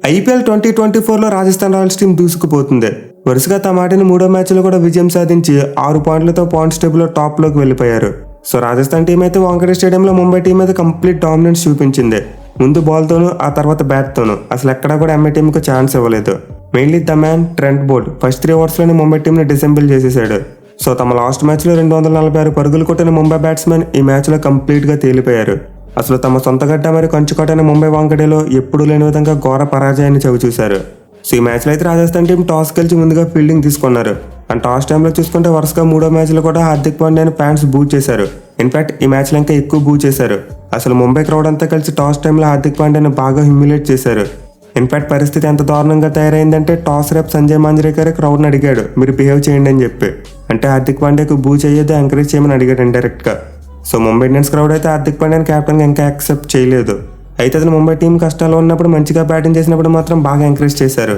IPL 2024లో Rajasthan Royals team దూసుకుపోతుంది. వరుసగా తమ ఆడిన 3వ మ్యాచ్లో కూడా విజయం సాధించి 6 పాయింట్లతో పాయింట్స్ టేబుల్లో టాప్లోకి వెళ్ళిపోయారు. సో రాజస్థాన్ టీం అయితే వాంఖేడే స్టేడియంలో ముంబై టీం మీద కంప్లీట్ డామినెన్స్ చూపించింది. ముందు బాల్తోనూ ఆ తర్వాత బ్యాట్తోనూ అసలు ఎక్కడా కూడా ఎంఐ టీంకు ఛాన్స్ ఇవ్వలేదు. Mainly the man Trent Boult first 3 ఓవర్స్లోనే ముంబై టీంని డిసెంబుల్ చేసేశాడు. సో తమ లాస్ట్ మ్యాచ్లో 246 పరుగులు కొట్టిన ముంబై బ్యాట్స్మెన్ ఈ మ్యాచ్లో కంప్లీట్గా తేలిపోయారు. అసలు తమ సొంత గడ్డ మరియు కంచుకోటైన ముంబై వాంఖేడేలో ఎప్పుడూ లేని విధంగా ఘోర పరాజయాన్ని చవిచూశారు. సో ఈ మ్యాచ్లో అయితే రాజస్థాన్ టీం టాస్ గెలిచి ముందుగా ఫీల్డింగ్ తీసుకున్నారు. అండ్ టాస్ టైంలో చూసుకుంటే వరుసగా 3వ మ్యాచ్లో కూడా హార్దిక్ పాండ్యాని ఫ్యాన్స్ బూ చేశారు. ఇన్ఫాక్ట్ ఈ మ్యాచ్లో ఇంకా ఎక్కువ బూ చేశారు. అసలు ముంబై క్రౌడ్ అంతా కలిసి టాస్ టైంలో హార్దిక్ పాండ్యాని బాగా హ్యూమిలేట్ చేశారు. ఇన్ఫాక్ట్ పరిస్థితి ఎంత దారుణంగా తయారైందంటే టాస్ రేపు సంజయ్ మాంజ్రేకర్ క్రౌడ్ని అడిగాడు మీరు బిహేవ్ చేయండి అని చెప్పి. అంటే హార్దిక్ పాండ్యాకు బూ చేయొద్దు ఎంకరేజ్ చేయమని అడిగాడు ఇండైరెక్ట్గా. సో ముంబై ఇండియన్స్ క్రౌడ్ అయితే హార్దిక్ పాండ్యాని కెప్టెన్గా ఇంకా యాక్సెప్ట్ చేయలేదు. అయితే అతను ముంబై టీం కష్టాల్లో ఉన్నప్పుడు మంచిగా బ్యాటింగ్ చేసినప్పుడు మాత్రం బాగా ఎంకరేజ్ చేశారు.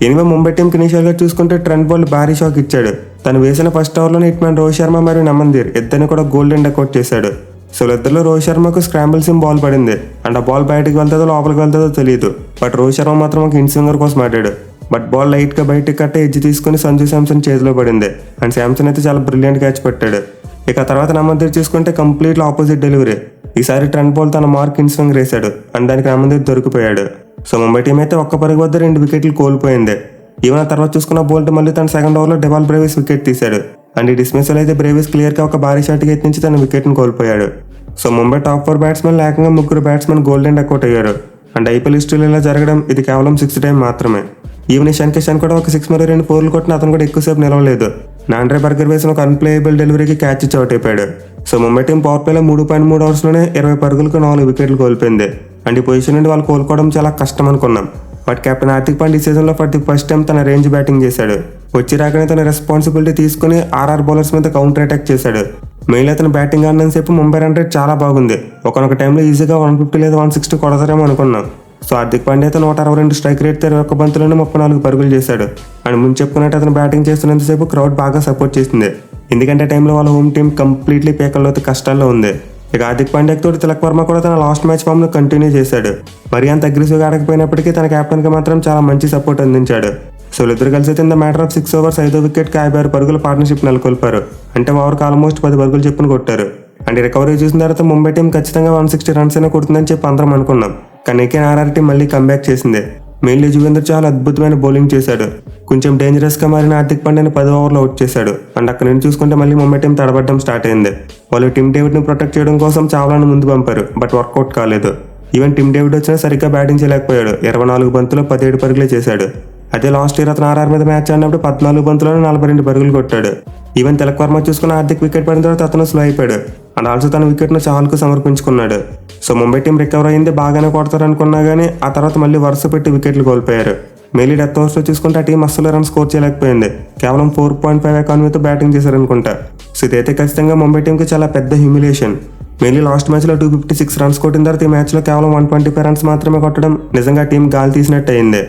ఎనివే ముంబై టీంకి ఇనిషియల్గా చూసుకుంటే ట్రెంట్ బోల్ట్ భారీ షాక్ ఇచ్చాడు. తను వేసిన ఫస్ట్ ఓవర్లోనే హిట్మ్యాన్ రోహిత్ శర్మ మరియు నమందీర్ ఇద్దరిని కూడా గోల్డెన్ డకౌట్ చేశాడు. సో ఇద్దరిలో రోహిత్ శర్మకు స్క్రాంబుల్ సిమ్ బాల్ పడింది. అండ్ ఆ బాల్ బయటకు వెళ్తుందో లోపలికి వెళ్తుందో తెలియదు. బట్ రోహిత్ శర్మ మాత్రం ఒక ఇన్ స్వింగర్ కోసం ఆడాడు. బట్ బాల్ లైట్గా బయటకు కట్టే ఎడ్జ్ తీసుకుని సంజు శాంసన్ చేతిలో పడింది. అండ్ శాంసన్ అయితే చాలా బ్రిలియంట్ క్యాచ్ పట్టాడు. ఇక తర్వాత నమందీర్ చూసుకుంటే కంప్లీట్లీ ఆపోజిట్ డెలివరీ. ఈసారి ట్రెంట్ బోల్ట్ తన మార్క్ ఇన్ స్వింగ్ వేశాడు. అండ్ దానికి నమందీర్ దొరికిపోయాడు. సో ముంబై టీం అయితే ఒక్క పరుగు వద్ద 2 వికెట్లు కోల్పోయింది. ఈవెన్ ఆ తర్వాత చూసుకున్న బోల్ట్ మళ్ళీ తన సెకండ్ ఓవర్లో డెవాల్ బ్రేవిస్ వికెట్ తీశాడు. అండ్ ఈ డిస్మిస్లో అయితే బ్రేవిస్ క్లియర్గా ఒక భారీ షాట్కి ఎత్తించి తన వికెట్ని కోల్పోయాడు. సో ముంబై టాప్ 4 బ్యాట్స్మెన్ ఏకంగా 3 బ్యాట్స్మెన్ గోల్డెన్ డకౌట్ అయ్యారు. అండ్ ఐపీఎల్ హిస్టరీలో ఇలా జరగడం ఇది కేవలం 6th టైం మాత్రమే. ఈవెన్ ఇషాన్ కిషన్ కూడా ఒక 6 మరియు 2 4లు కొట్టిన అతను కూడా ఎక్కువసేపు నిలవలేదు. నాండ్రే బర్గర్ వేసిన ఒక అన్ప్లేయబుల్ డెలివరీకి క్యాచ్ ఇచ్చి అవుట్ అయిపోయాడు. సో ముంబై టీం పవర్ ప్లేలో 3.3 ఓవర్స్లోనే 20 పరుగులకు 4 వికెట్లు కోల్పోయింది. అండ్ ఈ పొజిషన్ నుండి వాళ్ళు కోలుకోవడం చాలా కష్టం అనుకున్నాం. బట్ కెప్టెన్ హార్దిక్ పాండ్యా ఈ సీజన్లో ఫర్ ది ఫస్ట్ టైం తన రేంజ్ బ్యాటింగ్ చేశాడు. వచ్చి రాకనే తన రెస్పాన్సిబిలిటీ తీసుకుని ఆర్ఆర్ బౌలర్స్ మీద కౌంటర్ అటాక్ చేశాడు. మెయిన్లీ అతను బ్యాటింగ్ ఆడినంతసేపు ముంబై రన్ రేట్ చాలా బాగుంది. ఒకనొక టైంలో ఈజీగా 150 లేదా 160 కొడతారేమో అనుకున్నాం. సో హార్దిక్ పాండ్యా అయితే 162 స్ట్రైక్ రేట్ 21 బంతులను 34 పరుగులు చేశాడు. అండ్ ముందు చెప్పుకున్నట్టు అతను బ్యాటింగ్ చేస్తున్నంతసేపు క్రౌడ్ బాగా సపోర్ట్ చేసింది. ఎందుకంటే టైంలో వాళ్ళ హోమ్ టీం కంప్లీట్లీ పేకల్లోకి కష్టాల్లో ఉంది. ఇక హార్దిక్ పాండ్యాకి తోటి తిలక్ వర్మ కూడా తన లాస్ట్ మ్యాచ్ ఫామ్ను కంటిన్యూ చేశాడు. మరి అంత అగ్రెసివ్గా ఆడకపోయినప్పటికీ తన కెప్టెన్కి మాత్రం చాలా మంచి సపోర్ట్ అందించాడు. సో వీళ్ళిద్దరు కలిసి అయితే in the matter of 6 overs 5వ వికెట్కి 56 పరుగుల పార్ట్నర్షిప్ నెలకొల్పారు. అంటే ఓవర్కి ఆల్మోస్ట్ 10 పరుగులు చెప్పున కొట్టారు. అండ్ రికవరీ చూసిన తర్వాత ముంబై టీం ఖచ్చితంగా 160 రన్స్ అయినా కొడుతుందని చెప్పి అందరం అనుకున్నాం. కానీ ఆర్ఆర్ టీం మళ్ళీ కంబ్యాక్ చేసింది. మెయిన్లీ యుజ్వేంద్ర చాలా అద్భుతమైన బౌలింగ్ చేశాడు. కొంచెం డేంజరస్గా మారిన హార్దిక్ పాండ్యాని 10వ ఓవర్లో అవుట్ చేశాడు. అండ్ అక్కడ నుంచి చూసుకుంటే మళ్ళీ ముంబై టీం తడబడడం స్టార్ట్ అయింది. వాళ్ళు టిమ్ డేవిడ్ని ప్రొటెక్ట్ చేయడం కోసం చావ్లాను ముందు పంపారు. బట్ వర్కౌట్ కాలేదు. ఈవెన్ టిమ్ డేవిడ్ వచ్చినా సరిగ్గా బ్యాటింగ్ చేయలేకపోయాడు. 24 బంతుల్లో 17 పరుగులే చేశాడు. అదే లాస్ట్ ఇయర్ అతను ఆర్ఆర్ మీద మ్యాచ్ ఆడినప్పుడు 14 బంతులను 42 పరుగులు కొట్టాడు. ఈవెన్ తిలక్ వర్మ చూసుకున్న హార్దిక్ వికెట్ పడిన తర్వాత అతను స్లో అయిపోయాడు. అండ్ ఆల్సో తన వికెట్ను చాలుకు సమర్పించుకున్నాడు. సో ముంబై టీం రికవర్ అయింది, బాగానే కొడతారు అనుకున్నా కానీ ఆ తర్వాత మళ్ళీ వరుస పెట్టి వికెట్లు కోల్పోయారు. మెయిన్లీ డెత్ ఓవర్స్లో చూసుకుంటే ఆ టీం అస్సలు రన్ స్కోర్ చేయలేకపోయింది. కేవలం 4.5 ఎకానమీతో బ్యాటింగ్ చేశారనుకుంటా. సో ఇదైతే ఖచ్చితంగా ముంబై టీంకి చాలా పెద్ద హ్యూమిలేషన్. మెయిన్లీ లాస్ట్ మ్యాచ్లో 256 రన్స్ కొట్టిన తర్వాత ఈ మ్యాచ్లో కేవలం 125 రన్స్ మాత్రమే కొట్టడం నిజంగా టీం గాలి తీసినట్టు అయింది.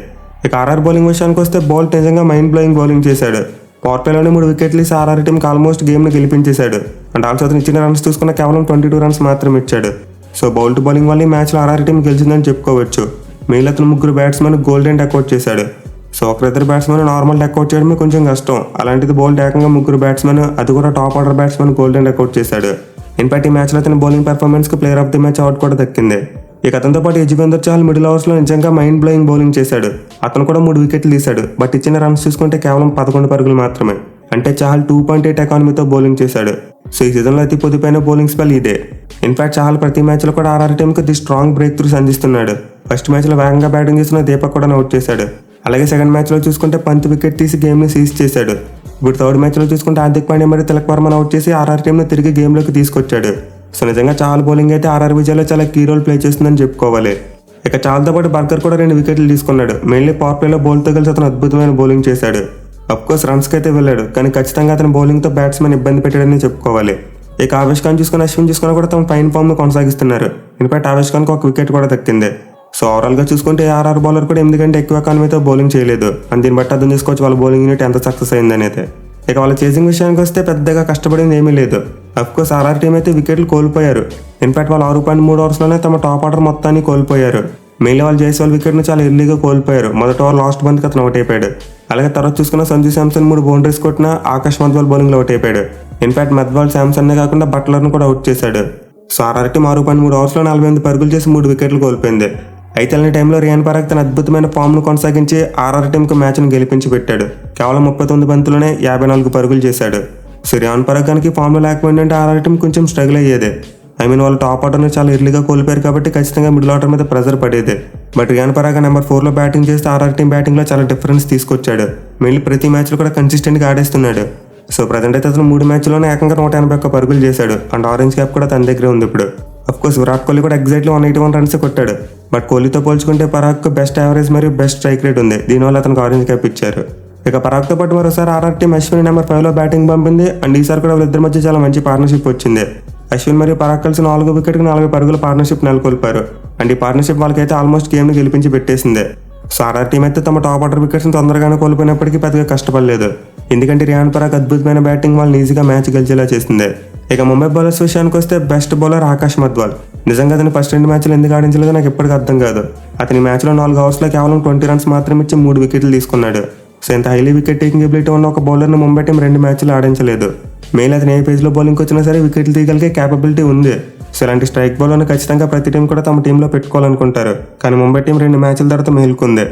ఇక ఆర్ఆర్ బౌలింగ్ విషయానికి వస్తే బోల్ట్ నిజంగా మైండ్ బ్లోయింగ్ బౌలింగ్ చేశాడు. పవర్ ప్లేలోనే 3 వికెట్లు ఇసి ఆర్ఆర్ టీంకి ఆల్మోస్ట్ గేమ్ను గెలిపించేశాడు. అండ్ ఆల్సో అతను ఇచ్చిన రన్స్ చూసుకున్న కేవలం 22 రన్స్ మాత్రమే ఇచ్చాడు. సో బౌల్ట్ బౌలింగ్ వల్ల ఈ మ్యాచ్లో ఆర్ఆర్ టీం గెలిచిందని చెప్పుకోవచ్చు. మెయిన్లీ అతను 3 బ్యాట్స్మెన్ గోల్డెన్ డకౌట్ చేశాడు. సో ఒకరిద్దరు బ్యాట్స్మెన్ నార్మల్ డకౌట్ చేయడమే కొంచెం కష్టం. అలాంటిది బౌల్ట్ ఏకంగా 3 బ్యాట్స్మెన్, అది కూడా top order batsmen golden duck out చేశాడు. ఇన్ఫాక్ట్ ఈ మ్యాచ్లో అతని బౌలింగ్ పెర్ఫార్మెన్స్కి player of the match award కూడా దక్కింది. ఇక అతనితో పాటు యుజ్వేంద్ర చాహల్ మిడిల్ ఓవర్స్లో నిజంగా మైండ్ బ్లోయింగ్ బౌలింగ్ చేశాడు. అతను కూడా 3 వికెట్లు తీశాడు. బట్ ఇచ్చిన రన్స్ చూసుకుంటే కేవలం 11 పరుగులు మాత్రమే. అంటే చాహల్ 2.8 ఎకానమీతో బౌలింగ్ చేశాడు. సో ఈ సీజన్లో అతి పొద్దుపైన బౌలింగ్ స్పెల్ ఇదే. ఇన్ఫాక్ట్ చాహల్ ప్రతి మ్యాచ్లో కూడా ఆర్ఆర్ టీంకి ది స్ట్రాంగ్ బ్రేక్ త్రూస్ అందిస్తున్నాడు. ఫస్ట్ మ్యాచ్లో వేగంగా బ్యాటింగ్ చేసిన దీపక్ కూడా అవుట్ చేశాడు. అలాగే సెకండ్ మ్యాచ్లో చూసుకుంటే పంత్ వికెట్ తీసి గేమ్ని సీజ్ చేశాడు. ఇప్పుడు థర్డ్ మ్యాచ్లో చూసుకుంటే హార్దిక్ పాండ్యా మరియు తిలక్ వర్మను అవుట్ చేసి ఆర్ఆర్ టీంను తిరిగి గేమ్లోకి తీసుకొచ్చాడు. సో నిజంగా చాహల్ బౌలింగ్ అయితే ఆర్ఆర్ విజయాల్లో చాలా కీ రోల్ ప్లే చేస్తుందని చెప్పుకోవాలి. ఇక చాహల్తో పాటు బర్గర్ కూడా 2 వికెట్లు తీసుకున్నాడు. మెయిన్లీ పవర్ ప్లేలో బౌల్ట్తో కలిసి అతను అద్భుతమైన బౌలింగ్ చేశాడు. అఫ్కోర్స్ రన్స్కి అయితే వెళ్ళాడు, కానీ ఖచ్చితంగా అతని బౌలింగ్తో బ్యాట్స్మెన్ ఇబ్బంది పెట్టాడని చెప్పుకోవాలి. ఇక ఆవేష్ ఖాన్ చూసుకుని అశ్విన్ చూసుకున్నా కూడా తమ ఫైన్ ఫామ్ను కొనసాగిస్తున్నారు. ఇన్ఫాక్ట్ ఆవేష్ ఖాన్కి ఒక వికెట్ కూడా దక్కింది. సో ఓవరాల్గా చూసుకుంటే ఆర్ఆర్ బౌలర్ కూడా 8 కంటే ఎక్కువ ఎకానమీతో బౌలింగ్ చేయలేదు. అని దీన్ని బట్టి అర్థం చేసుకోవచ్చు వాళ్ళ బౌలింగ్ యూనిట్ ఎంత సక్సెస్ అయిందని అయితే. ఇక వాళ్ళ చేసింగ్ విషయానికి వస్తే పెద్దగా కష్టపడింది ఏమీ లేదు. అఫ్కోర్స్ ఆర్ఆర్ టీం అయితే వికెట్లు కోల్పోయారు. ఇన్ఫాక్ట్ వాళ్ళు 6.3 ఓవర్స్లోనే తమ టాప్ ఆర్డర్ మొత్తాన్ని కోల్పోయారు. మెయిన్ వాళ్ళు జైస్వాల్ వికెట్ను చాలా ఎర్లీగా కోల్పోయారు. మొదటి ఓవర్ లాస్ట్ బంత్కి అతను అవుట్ అయిపోయాడు. అలాగే తర్వాత చూసుకున్న సంజు శాంసన్ 3 బౌండరీస్ కొట్టిన ఆకాష్ మద్వాల్ బౌలింగ్లో అవుట్ అయిపోయాడు. ఇన్ఫాక్ట్ మద్వాల్ శాంసన్నే కాకుండా బట్లర్ను కూడా అవుట్ చేశాడు. సో ఆర్ఆర్ టీం 6.3 ఓవర్స్లో 48 పరుగులు చేసి 3 వికెట్లు కోల్పోయింది. అయితే అలాంటి టైంలో రియాన్ పరాగ్ తన అద్భుతమైన ఫామ్ను కొనసాగించి ఆర్ఆర్ టీంకు మ్యాచ్ను గెలిపించి పెట్టాడు. కేవలం 39 బంతుల్లోనే 54 పరుగులు చేశాడు. సో రియాన్ పరాగ్ కనుక ఫామ్లో లేకపోయిందంటే ఆర్ఆర్ టీం కొంచెం స్ట్రగుల్ అయ్యేది. వాళ్ళు టాప్ ఆర్డర్ని చాలా ఎర్లీగా కోల్పోయారు కాబట్టి ఖచ్చితంగా మిడిల్ ఆర్డర్ మీద ప్రెజర్ పడేది. బట్ రియాన్ పరాగ్ నెంబర్ 4లో బ్యాటింగ్ చేస్తే ఆర్ఆర్ టీం బ్యాటింగ్లో చాలా డిఫరెన్స్ తీసుకొచ్చాడు. మెయిన్లీ ప్రతి మ్యాచ్లో కూడా కన్సిస్టెంట్గా ఆడేస్తున్నాడు. సో ప్రజెంట్ అయితే అతను 3 మ్యాచ్లోనే ఏకంగా 181 పరుగులు చేశాడు. అండ్ ఆరెంజ్ క్యాప్ కూడా తన దగ్గరే ఉంది ఇప్పుడు. అఫ్కోర్స్ విరాట్ కోహ్లీ కూడా ఎగ్జాక్ట్లీ 181 రన్స్ కొట్టాడు. బట్ కోహ్లీతో పోల్చుకుంటే పరాగ్కు బెస్ట్ యావరేజ్ మరియు బెస్ట్ స్ట్రైక్ రేట్ ఉంది. దీనివల్ల అతనికి ఆరెంజ్ క్యాప్ ఇచ్చారు. ఇక పరాగ్తో పాటు మరోసారి ఆర్ఆర్ టీం అశ్విన్ నెంబర్ 5లో బ్యాటింగ్ పంపింది. అండ్ ఈసారి కూడా వాళ్ళిద్దరి మధ్య చాలా మంచి పార్ట్నర్షిప్ వచ్చింది. అశ్విన్ మరియు పరాగ్ కలిసి 4 వికెట్కి 40 పరుగుల పార్ట్నర్షిప్ నెలకొల్పారు. అండ్ ఈ పార్ట్నర్షిప్ వాళ్ళకైతే ఆల్మోస్ట్ గేమ్ని గెలిపించి పెట్టేసింది. సో ఆర్ఆర్ టీం అయితే తమ టాప్ ఆర్డర్ వికెట్స్ని తొందరగానే కోల్పోయినప్పటికీ పెద్దగా కష్టపడలేదు. ఎందుకంటే రియాన్ పరాగ్ అద్భుతమైన బ్యాటింగ్ వాళ్ళని ఈజీగా మ్యాచ్ గెలిచేలా చేసింది. ఇక ముంబై బౌలర్స్ విషయానికి వస్తే బెస్ట్ బౌలర్ ఆకాష్ మద్వాల్. నిజంగా అతని ఫస్ట్ 2 మ్యాచ్లు ఎందుకు ఆడించలేదో నాకు ఎప్పటికీ అర్థం కాదు. అతని మ్యాచ్లో 4 ఓవర్స్లో కేవలం 20 రన్స్ మాత్రమే ఇచ్చి 3 వికెట్లు తీసుకున్నాడు. సో ఇంత హైలీ వికెట్ టేకింగ్ ఎబిలిటీ ఉన్న ఒక బౌలర్ను ముంబై టీం 2 మ్యాచ్లు ఆడించలేదు. మెయిన్ అతను ఏ పేజ్లో బౌలింగ్కి వచ్చినా సరే వికెట్లు తీయగలిగే క్యాపబిలిటీ ఉంది. సో ఇలాంటి స్ట్రైక్ బౌలర్ని ఖచ్చితంగా ప్రతి టీం కూడా తమ టీంలో పెట్టుకోవాలనుకుంటారు. కానీ ముంబై టీం 2 మ్యాచ్ల తర్వాత మేలుకుంది.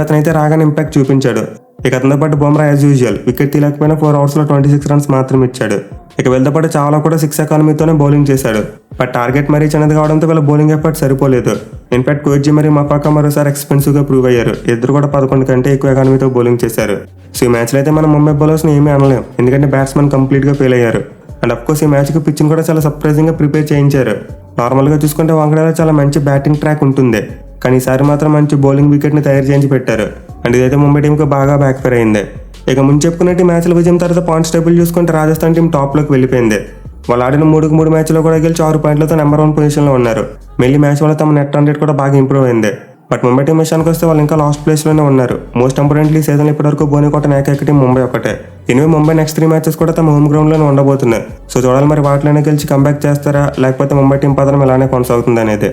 అతనైతే రాగానే ఇంపాక్ట్ చూపించాడు. ఇక అతనితో పాటు బుమ్రా యాజ్ యూజువల్ వికెట్ తీయలేకపోయినా 4 ఓవర్స్లో 26 రన్స్ మాత్రం ఇచ్చాడు. ఇక వీళ్ళతో పాటు చాలా కూడా 6 ఎకానమీతోనే బౌలింగ్ చేశాడు. బట్ టార్గెట్ మరీ చిన్నది కావడంతో వీళ్ళ బౌలింగ్ ఎఫర్ట్ సరిపోలేదు. ఇన్ఫాక్ట్ కోహ్లీ మరియు మపాకా మరోసారి ఎక్స్పెన్సివ్గా ప్రూవ్ అయ్యారు. ఇద్దరు కూడా 11 కంటే ఎక్కువ ఎకానమీతో బౌలింగ్ చేశారు. సో ఈ మ్యాచ్లో అయితే మనం ముంబై బౌలర్స్ని ఏమీ అనలేం, ఎందుకంటే బ్యాట్స్మెన్ కంప్లీట్గా ఫెయిల్ అయ్యారు. అండ్ అఫ్కోర్స్ ఈ మ్యాచ్కి పిచ్ని కూడా చాలా సర్ప్రైజింగ్గా ప్రిపేర్ చేయించారు. నార్మల్గా చూసుకుంటే వాంకడేలో చాలా మంచి బ్యాటింగ్ ట్రాక్ ఉంటుంది, కానీ ఈసారి మాత్రం మంచి బౌలింగ్ వికెట్ని తయారు చేయించి పెట్టారు. అండ్ ఇదైతే ముంబై టీంకి బాగా బ్యాక్ ఫైర్ అయింది. ఇక ముందు చెప్పుకున్నట్టు మ్యాచ్ల విజయం తర్వాత పాయింట్స్ టేబుల్ చూసుకుంటే రాజస్థాన్ టీం టాప్లోకి వెళ్ళిపోయింది. వాళ్ళు ఆడిన 3 మ్యాచ్లో కూడా గెలిచి 6 పాయింట్లతో నెంబర్ 1 పొజిషన్లో ఉన్నారు. మెయిన్లీ మ్యాచ్ వల్ల తమ నెట్ రన్ రేట్ కూడా బాగా ఇంప్రూవ్ అయింది. బట్ ముంబై టీం విషయానికి వస్తే వాళ్ళు ఇంకా లాస్ట్ ప్లేస్లోనే ఉన్నారు. మోస్ట్ ఇంపార్టెంట్లీ సీజన్ ఇప్పటివరకు బోని కొట్టిన ఏకైక టీం ముంబై ఒకటే. ముంబై నెక్స్ట్ 3 మ్యాచెస్ కూడా తమ హోమ్ గ్రౌండ్లోనే ఉండబోతున్నాయి. సో చూడాలి మరి వాటిలోనే గెలిచి కంబ్యాక్ చేస్తారా, లేకపోతే ముంబై టీం పతనం ఇలానే కొనసాగుతుంది అనేది.